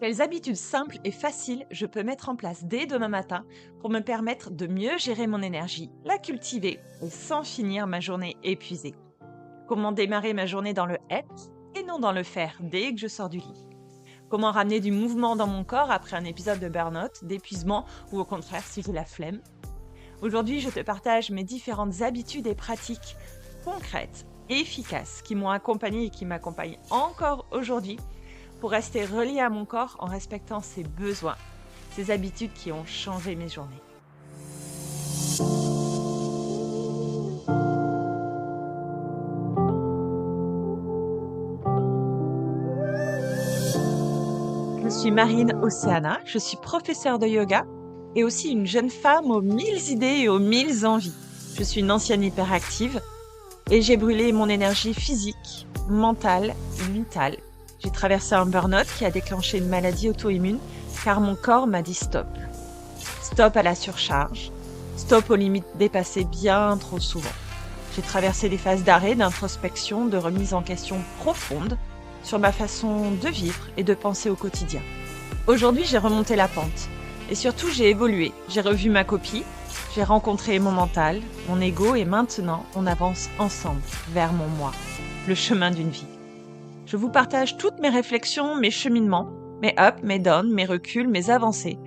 Quelles habitudes simples et faciles je peux mettre en place dès demain matin pour me permettre de mieux gérer mon énergie, la cultiver et sans finir ma journée épuisée? Comment démarrer ma journée dans le être et non dans le faire dès que je sors du lit? Comment ramener du mouvement dans mon corps après un épisode de burn-out, d'épuisement ou au contraire si j'ai la flemme? Aujourd'hui, je te partage mes différentes habitudes et pratiques concrètes et efficaces qui m'ont accompagnée et qui m'accompagnent encore aujourd'hui pour rester relié à mon corps en respectant ses besoins, ces habitudes qui ont changé mes journées. Je suis Marine Océana, je suis professeure de yoga et aussi une jeune femme aux mille idées et aux mille envies. Je suis une ancienne hyperactive et j'ai brûlé mon énergie physique, mentale, vitale. J'ai traversé un burn-out qui a déclenché une maladie auto-immune car mon corps m'a dit stop. Stop à la surcharge, stop aux limites dépassées bien trop souvent. J'ai traversé des phases d'arrêt, d'introspection, de remise en question profonde sur ma façon de vivre et de penser au quotidien. Aujourd'hui, j'ai remonté la pente et surtout j'ai évolué. J'ai revu ma copie, j'ai rencontré mon mental, mon ego et maintenant on avance ensemble vers mon moi, le chemin d'une vie. Je vous partage toutes mes réflexions, mes cheminements, mes ups, mes downs, mes reculs, mes avancées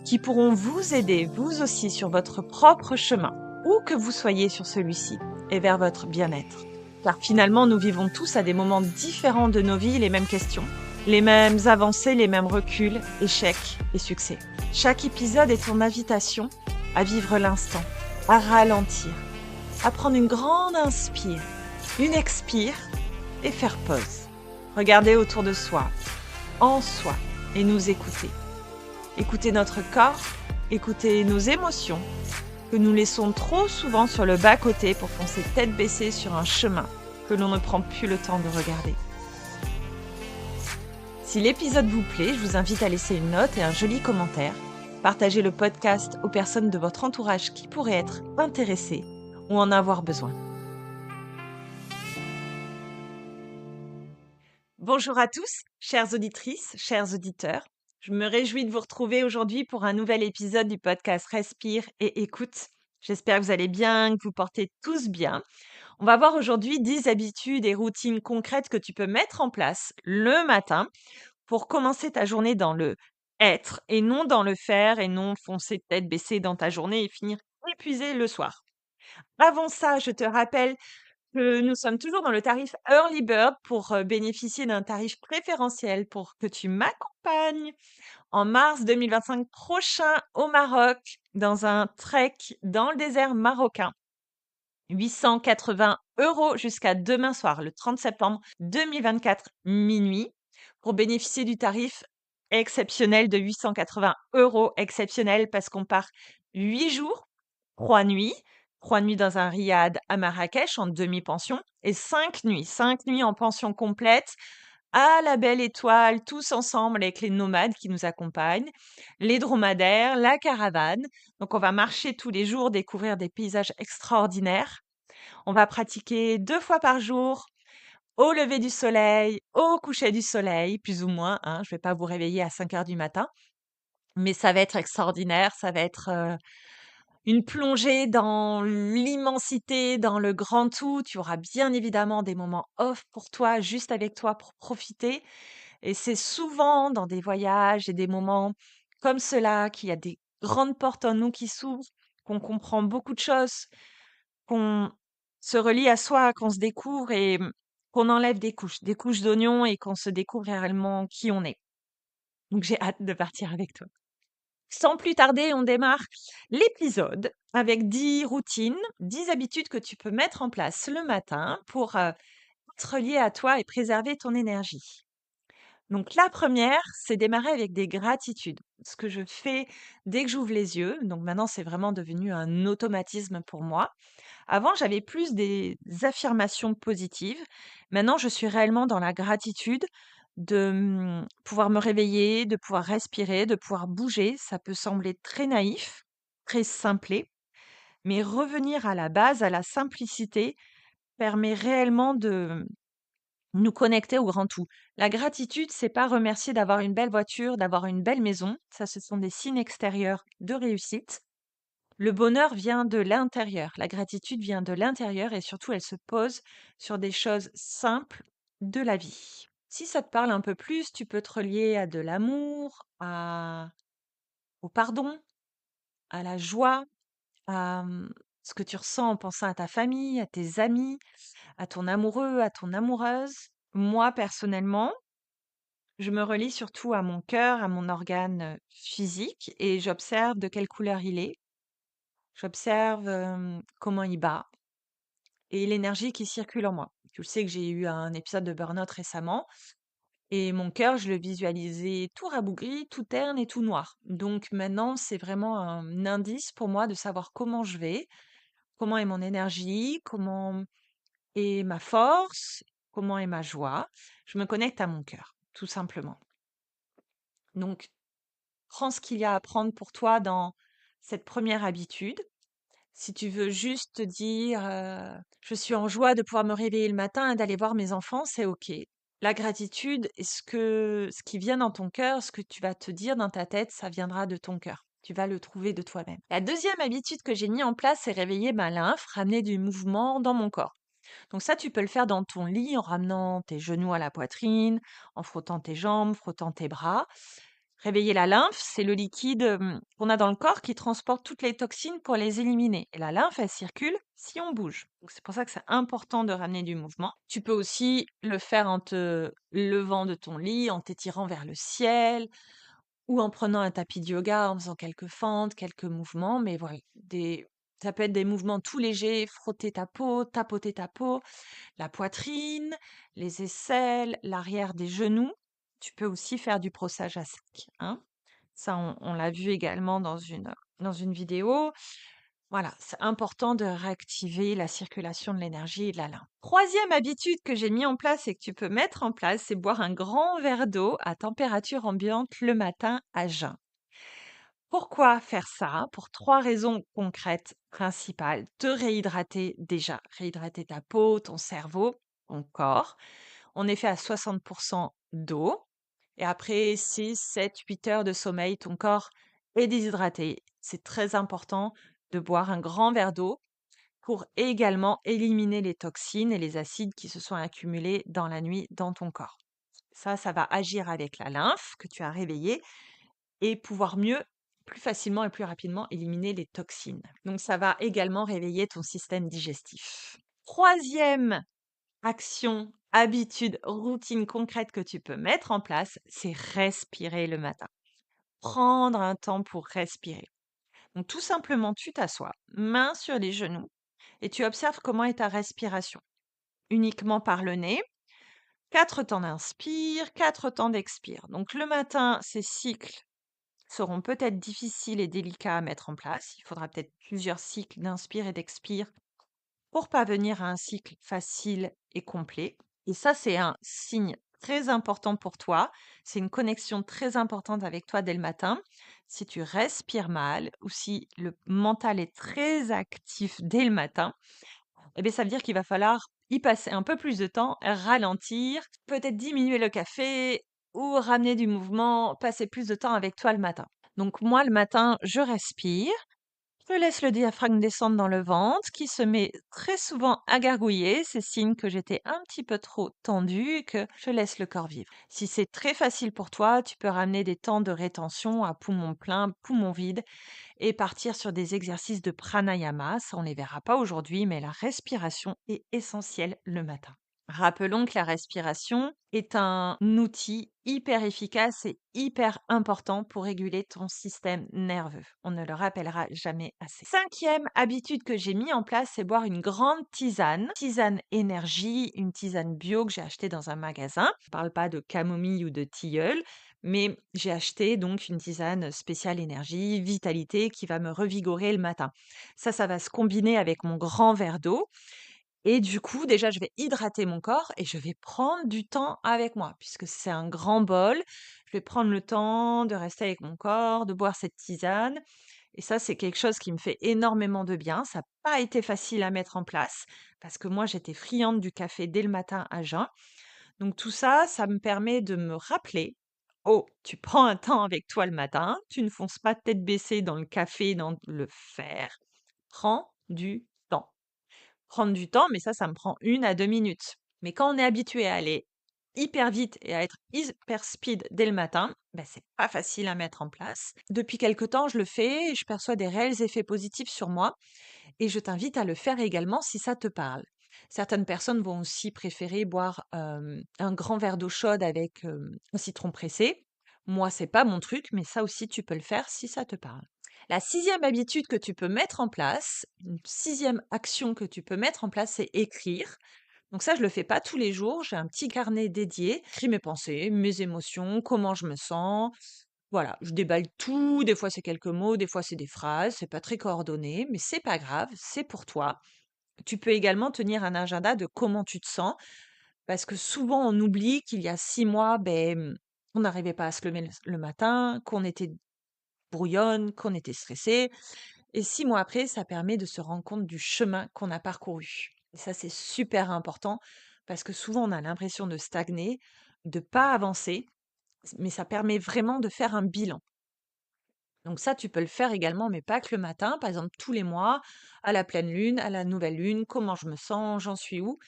qui pourront vous aider, vous aussi, sur votre propre chemin, où que vous soyez sur celui-ci, et vers votre bien-être. Car finalement, nous vivons tous à des moments différents de nos vies les mêmes questions, les mêmes avancées, les mêmes reculs, échecs et succès. Chaque épisode est ton invitation à vivre l'instant, à ralentir, à prendre une grande inspire, une expire et faire pause. Regarder autour de soi, en soi, et nous écouter. Écouter notre corps, écouter nos émotions, que nous laissons trop souvent sur le bas-côté pour foncer tête baissée sur un chemin que l'on ne prend plus le temps de regarder. Si l'épisode vous plaît, je vous invite à laisser une note et un joli commentaire. Partagez le podcast aux personnes de votre entourage qui pourraient être intéressées ou en avoir besoin. Bonjour à tous, chères auditrices, chers auditeurs. Je me réjouis de vous retrouver aujourd'hui pour un nouvel épisode du podcast Respire et écoute. J'espère que vous allez bien, que vous portez tous bien. On va voir aujourd'hui 10 habitudes et routines concrètes que tu peux mettre en place le matin pour commencer ta journée dans le être et non dans le faire et non foncer tête baissée dans ta journée et finir épuisé le soir. Avant ça, je te rappelle que nous sommes toujours dans le tarif Early Bird pour bénéficier d'un tarif préférentiel pour que tu m'accompagnes en mars 2025 prochain au Maroc dans un trek dans le désert marocain. 880 € jusqu'à demain soir, le 30 septembre 2024 minuit, pour bénéficier du tarif exceptionnel de 880 € exceptionnel parce qu'on part 8 jours, 3 nuits, 3 nuits dans un riad à Marrakech en demi-pension et 5 nuits en pension complète à la Belle Étoile, tous ensemble avec les nomades qui nous accompagnent, les dromadaires, la caravane. Donc on va marcher tous les jours, découvrir des paysages extraordinaires. On va pratiquer 2 fois par jour, au lever du soleil, au coucher du soleil, plus ou moins, hein. Je vais pas vous réveiller à 5 heures du matin, mais ça va être extraordinaire. Ça va être, une plongée dans l'immensité, dans le grand tout. Tu auras bien évidemment des moments off pour toi, juste avec toi pour profiter et c'est souvent dans des voyages et des moments comme cela qu'il y a des grandes portes en nous qui s'ouvrent, qu'on comprend beaucoup de choses, qu'on se relie à soi, qu'on se découvre et qu'on enlève des couches d'oignons et qu'on se découvre réellement qui on est. Donc j'ai hâte de partir avec toi. Sans plus tarder, on démarre l'épisode avec 10 routines, 10 habitudes que tu peux mettre en place le matin pour être lié à toi et préserver ton énergie. Donc la première, c'est démarrer avec des gratitudes. Ce que je fais dès que j'ouvre les yeux, donc maintenant c'est vraiment devenu un automatisme pour moi. Avant, j'avais plus des affirmations positives. Maintenant, je suis réellement dans la gratitude de pouvoir me réveiller, de pouvoir respirer, de pouvoir bouger. Ça peut sembler très naïf, très simplé, mais revenir à la base, à la simplicité, permet réellement nous connecter au grand tout. La gratitude, c'est pas remercier d'avoir une belle voiture, d'avoir une belle maison. Ça, ce sont des signes extérieurs de réussite. Le bonheur vient de l'intérieur. La gratitude vient de l'intérieur et surtout, elle se pose sur des choses simples de la vie. Si ça te parle un peu plus, tu peux te relier à de l'amour, au pardon, à la joie, à ce que tu ressens en pensant à ta famille, à tes amis, à ton amoureux, à ton amoureuse. Moi, personnellement, je me relie surtout à mon cœur, à mon organe physique et j'observe de quelle couleur il est. J'observe comment il bat et l'énergie qui circule en moi. Tu le sais que j'ai eu un épisode de burn-out récemment et mon cœur, je le visualisais tout rabougri, tout terne et tout noir. Donc maintenant, c'est vraiment un indice pour moi de savoir comment je vais, comment est mon énergie, comment est ma force, comment est ma joie. Je me connecte à mon cœur, tout simplement. Donc, prends ce qu'il y a à prendre pour toi dans cette première habitude. Si tu veux juste te dire, «Je suis en joie de pouvoir me réveiller le matin et d'aller voir mes enfants», c'est OK. La gratitude et ce qui vient dans ton cœur, ce que tu vas te dire dans ta tête, ça viendra de ton cœur. Tu vas le trouver de toi-même. La deuxième habitude que j'ai mis en place, c'est réveiller ma lymphe, ramener du mouvement dans mon corps. Donc ça, tu peux le faire dans ton lit en ramenant tes genoux à la poitrine, en frottant tes jambes, frottant tes bras. Réveiller la lymphe, c'est le liquide qu'on a dans le corps qui transporte toutes les toxines pour les éliminer. Et la lymphe, elle circule si on bouge. Donc c'est pour ça que c'est important de ramener du mouvement. Tu peux aussi le faire en te levant de ton lit, en t'étirant vers le ciel, ou en prenant un tapis de yoga, en faisant quelques fentes, quelques mouvements. Mais voilà, ça peut être des mouvements tout légers, frotter ta peau, tapoter ta peau, la poitrine, les aisselles, l'arrière des genoux. Tu peux aussi faire du brossage à sec, hein. Ça, on l'a vu également dans une vidéo. Voilà, c'est important de réactiver la circulation de l'énergie et de la lymphe. Troisième habitude que j'ai mis en place et que tu peux mettre en place, c'est boire un grand verre d'eau à température ambiante le matin à jeun. Pourquoi faire ça? Pour trois raisons concrètes principales. Te réhydrater déjà, réhydrater ta peau, ton cerveau, ton corps. On est fait à 60% d'eau. Et après 6, 7, 8 heures de sommeil, ton corps est déshydraté. C'est très important de boire un grand verre d'eau pour également éliminer les toxines et les acides qui se sont accumulés dans la nuit dans ton corps. Ça va agir avec la lymphe que tu as réveillée et pouvoir mieux, plus facilement et plus rapidement éliminer les toxines. Donc ça va également réveiller ton système digestif. Troisième action, habitude, routine concrète que tu peux mettre en place, c'est respirer le matin. Prendre un temps pour respirer. Donc tout simplement, tu t'assois, main sur les genoux, et tu observes comment est ta respiration. Uniquement par le nez. 4 temps d'inspire, 4 temps d'expire. Donc le matin, ces cycles seront peut-être difficiles et délicats à mettre en place. Il faudra peut-être plusieurs cycles d'inspire et d'expire pour parvenir à un cycle facile et complet. Et ça, c'est un signe très important pour toi. C'est une connexion très importante avec toi dès le matin. Si tu respires mal ou si le mental est très actif dès le matin, eh bien, ça veut dire qu'il va falloir y passer un peu plus de temps, ralentir, peut-être diminuer le café ou ramener du mouvement, passer plus de temps avec toi le matin. Donc moi, le matin, je respire. Je laisse le diaphragme descendre dans le ventre, qui se met très souvent à gargouiller. C'est signe que j'étais un petit peu trop tendue et que je laisse le corps vivre. Si c'est très facile pour toi, tu peux ramener des temps de rétention à poumon plein, poumon vide et partir sur des exercices de pranayama. Ça, on ne les verra pas aujourd'hui, mais la respiration est essentielle le matin. Rappelons que la respiration est un outil hyper efficace et hyper important pour réguler ton système nerveux. On ne le rappellera jamais assez. Cinquième habitude que j'ai mis en place, c'est boire une grande tisane. Tisane énergie, une tisane bio que j'ai achetée dans un magasin. Je ne parle pas de camomille ou de tilleul, mais j'ai acheté donc une tisane spéciale énergie, vitalité, qui va me revigorer le matin. Ça va se combiner avec mon grand verre d'eau. Et du coup, déjà, je vais hydrater mon corps et je vais prendre du temps avec moi, puisque c'est un grand bol. Je vais prendre le temps de rester avec mon corps, de boire cette tisane. Et ça, c'est quelque chose qui me fait énormément de bien. Ça n'a pas été facile à mettre en place, parce que moi, j'étais friande du café dès le matin à jeun. Donc tout ça, ça me permet de me rappeler: «Oh, tu prends un temps avec toi le matin, tu ne fonces pas tête baissée dans le café, dans le faire. Prends du temps». Prendre du temps, mais ça me prend 1 à 2 minutes. Mais quand on est habitué à aller hyper vite et à être hyper speed dès le matin, c'est pas facile à mettre en place. Depuis quelque temps, je le fais et je perçois des réels effets positifs sur moi et je t'invite à le faire également si ça te parle. Certaines personnes vont aussi préférer boire un grand verre d'eau chaude avec un citron pressé. Moi, c'est pas mon truc, mais ça aussi, tu peux le faire si ça te parle. La sixième habitude que tu peux mettre en place, une sixième action que tu peux mettre en place, c'est écrire. Donc ça, je le fais pas tous les jours. J'ai un petit carnet dédié. J'écris mes pensées, mes émotions, comment je me sens. Voilà, je déballe tout. Des fois, c'est quelques mots, des fois, c'est des phrases. C'est pas très coordonné, mais c'est pas grave. C'est pour toi. Tu peux également tenir un agenda de comment tu te sens, parce que souvent, on oublie qu'il y a 6 mois, on n'arrivait pas à se lever le matin, qu'on était brouillonne, qu'on était stressé. Et 6 mois après, ça permet de se rendre compte du chemin qu'on a parcouru. Et ça, c'est super important parce que souvent, on a l'impression de stagner, de pas avancer, mais ça permet vraiment de faire un bilan. Donc ça, tu peux le faire également, mais pas que le matin. Par exemple, tous les mois, à la pleine lune, à la nouvelle lune, comment je me sens, j'en suis où.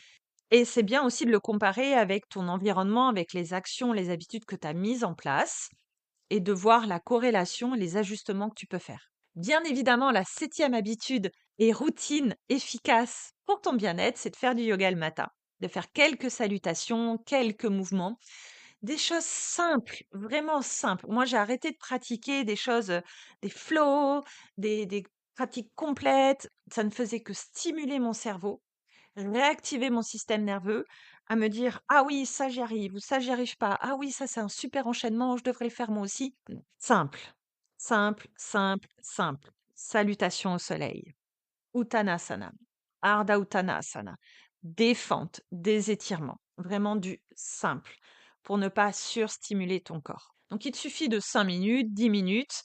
Et c'est bien aussi de le comparer avec ton environnement, avec les actions, les habitudes que tu as mises en place et de voir la corrélation et les ajustements que tu peux faire. Bien évidemment, la septième habitude et routine efficace pour ton bien-être, c'est de faire du yoga le matin, de faire quelques salutations, quelques mouvements, des choses simples, vraiment simples. Moi, j'ai arrêté de pratiquer des choses, des flows, des pratiques complètes. Ça ne faisait que stimuler mon cerveau, réactiver mon système nerveux, à me dire: «Ah oui, ça j'y arrive» ou «Ça j'y arrive pas. Ah oui, ça c'est un super enchaînement, je devrais le faire moi aussi». Simple, simple, simple, simple. Salutation au soleil, Uttanasana, Ardha Uttanasana, défente, des étirements, vraiment du simple pour ne pas surstimuler ton corps. Donc il te suffit de 5 minutes, 10 minutes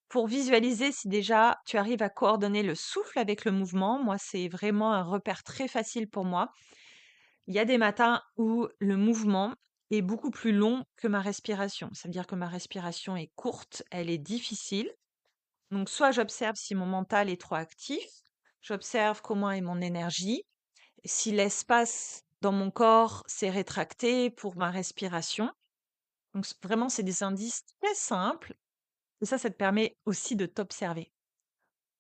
pour visualiser si déjà tu arrives à coordonner le souffle avec le mouvement. Moi, c'est vraiment un repère très facile pour moi. Il y a des matins où le mouvement est beaucoup plus long que ma respiration. Ça veut dire que ma respiration est courte, elle est difficile. Donc, soit j'observe si mon mental est trop actif, j'observe comment est mon énergie, si l'espace dans mon corps s'est rétracté pour ma respiration. Donc, vraiment, c'est des indices très simples. Et ça te permet aussi de t'observer.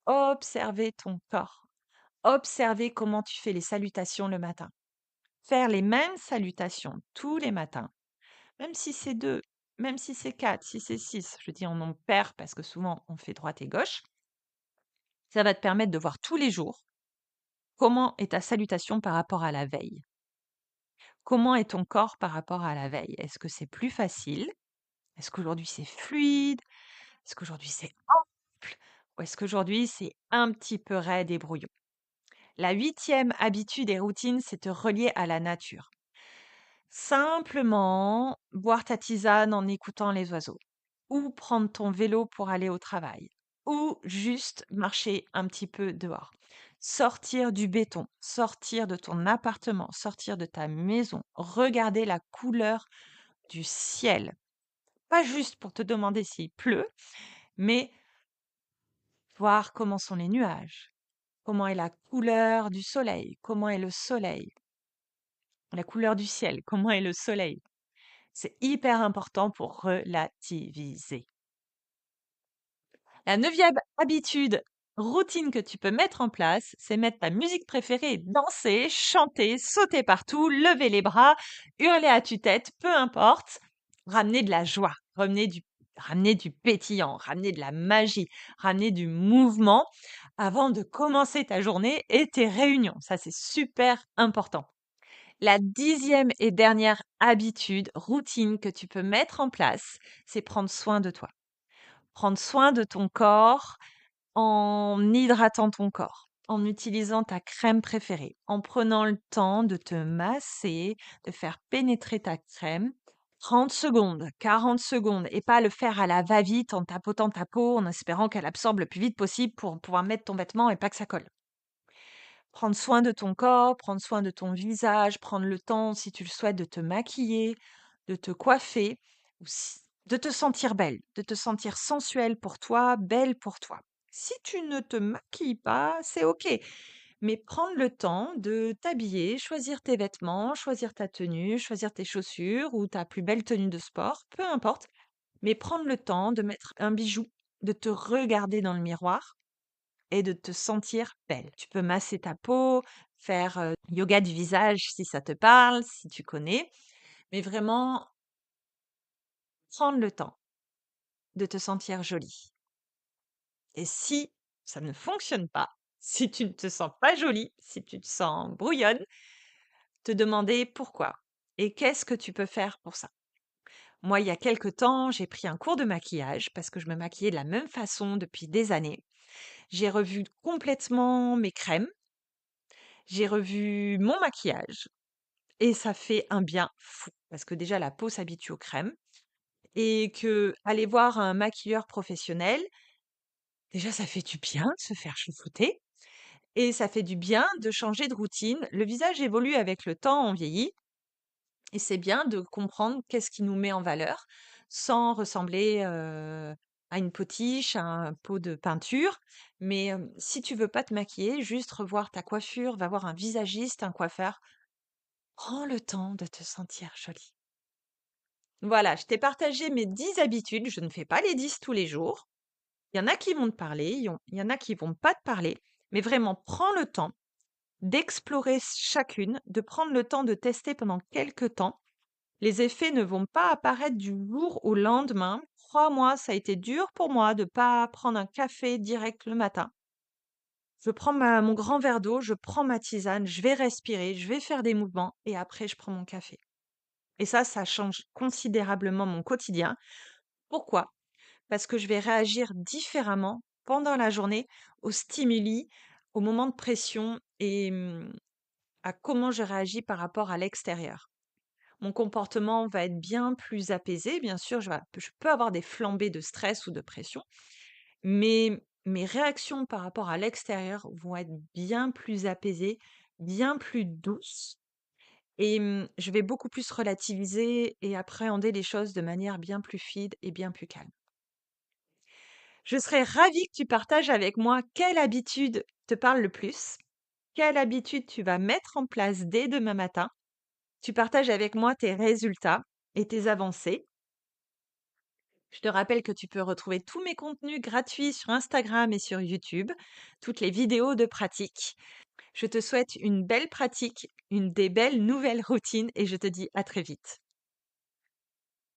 Observer ton corps. Observer comment tu fais les salutations le matin. Faire les mêmes salutations tous les matins, même si c'est 2, même si c'est 4, si c'est 6. Je dis en nombre pair parce que souvent on fait droite et gauche. Ça va te permettre de voir tous les jours comment est ta salutation par rapport à la veille. Comment est ton corps par rapport à la veille? Est-ce que c'est plus facile? Est-ce qu'aujourd'hui c'est fluide? Est-ce qu'aujourd'hui c'est ample? Ou est-ce qu'aujourd'hui c'est un petit peu raide et brouillon? La huitième habitude et routine, c'est te relier à la nature. Simplement boire ta tisane en écoutant les oiseaux, ou prendre ton vélo pour aller au travail, ou juste marcher un petit peu dehors. Sortir du béton, sortir de ton appartement, sortir de ta maison, regarder la couleur du ciel. Pas juste pour te demander s'il pleut, mais voir comment sont les nuages, comment est la couleur du soleil, comment est le soleil, la couleur du ciel, comment est le soleil. C'est hyper important pour relativiser. La neuvième habitude, routine que tu peux mettre en place, c'est mettre ta musique préférée et danser, chanter, sauter partout, lever les bras, hurler à tue-tête, peu importe. Ramener de la joie, ramener du pétillant, ramener de la magie, ramener du mouvement avant de commencer ta journée et tes réunions. Ça, c'est super important. La dixième et dernière habitude, routine que tu peux mettre en place, c'est prendre soin de toi. Prendre soin de ton corps en hydratant ton corps, en utilisant ta crème préférée, en prenant le temps de te masser, de faire pénétrer ta crème. 30 secondes, 40 secondes, et pas le faire à la va-vite en tapotant ta peau, en espérant qu'elle absorbe le plus vite possible pour pouvoir mettre ton vêtement et pas que ça colle. Prendre soin de ton corps, prendre soin de ton visage, prendre le temps, si tu le souhaites, de te maquiller, de te coiffer, ou de te sentir belle, de te sentir sensuelle pour toi, belle pour toi. Si tu ne te maquilles pas, c'est OK. Mais prendre le temps de t'habiller, choisir tes vêtements, choisir ta tenue, choisir tes chaussures ou ta plus belle tenue de sport, peu importe. Mais prendre le temps de mettre un bijou, de te regarder dans le miroir et de te sentir belle. Tu peux masser ta peau, faire yoga du visage si ça te parle, si tu connais, mais vraiment prendre le temps de te sentir jolie. Et si ça ne fonctionne pas, si tu ne te sens pas jolie, si tu te sens brouillonne, te demander pourquoi et qu'est-ce que tu peux faire pour ça. Moi, il y a quelque temps, j'ai pris un cours de maquillage parce que je me maquillais de la même façon depuis des années. J'ai revu complètement mes crèmes, j'ai revu mon maquillage et ça fait un bien fou parce que déjà la peau s'habitue aux crèmes et que aller voir un maquilleur professionnel, déjà ça fait du bien de se faire chouchouter et ça fait du bien de changer de routine. Le visage évolue avec le temps, on vieillit et c'est bien de comprendre qu'est-ce qui nous met en valeur sans ressembler, à une potiche, à un pot de peinture. Mais, si tu veux pas te maquiller, juste revoir ta coiffure, va voir un visagiste, un coiffeur. Prends le temps de te sentir jolie. Voilà, je t'ai partagé mes 10 habitudes. Je ne fais pas les 10 tous les jours. Il y en a qui vont te parler, il y en a qui vont pas te parler. Mais vraiment, prends le temps d'explorer chacune, de prendre le temps de tester pendant quelques temps. Les effets ne vont pas apparaître du jour au lendemain. Crois-moi, ça a été dur pour moi de pas prendre un café direct le matin. Je prends mon grand verre d'eau, je prends ma tisane, je vais respirer, je vais faire des mouvements et après je prends mon café. Et ça change considérablement mon quotidien. Pourquoi? Parce que je vais réagir différemment pendant la journée aux stimuli, aux moments de pression et à comment je réagis par rapport à l'extérieur. Mon comportement va être bien plus apaisé. Bien sûr, je peux avoir des flambées de stress ou de pression, mais mes réactions par rapport à l'extérieur vont être bien plus apaisées, bien plus douces. Et je vais beaucoup plus relativiser et appréhender les choses de manière bien plus fluide et bien plus calme. Je serais ravie que tu partages avec moi quelle habitude te parle le plus, quelle habitude tu vas mettre en place dès demain matin. Tu partages avec moi tes résultats et tes avancées. Je te rappelle que tu peux retrouver tous mes contenus gratuits sur Instagram et sur YouTube, toutes les vidéos de pratique. Je te souhaite une belle pratique, une des belles nouvelles routines et je te dis à très vite.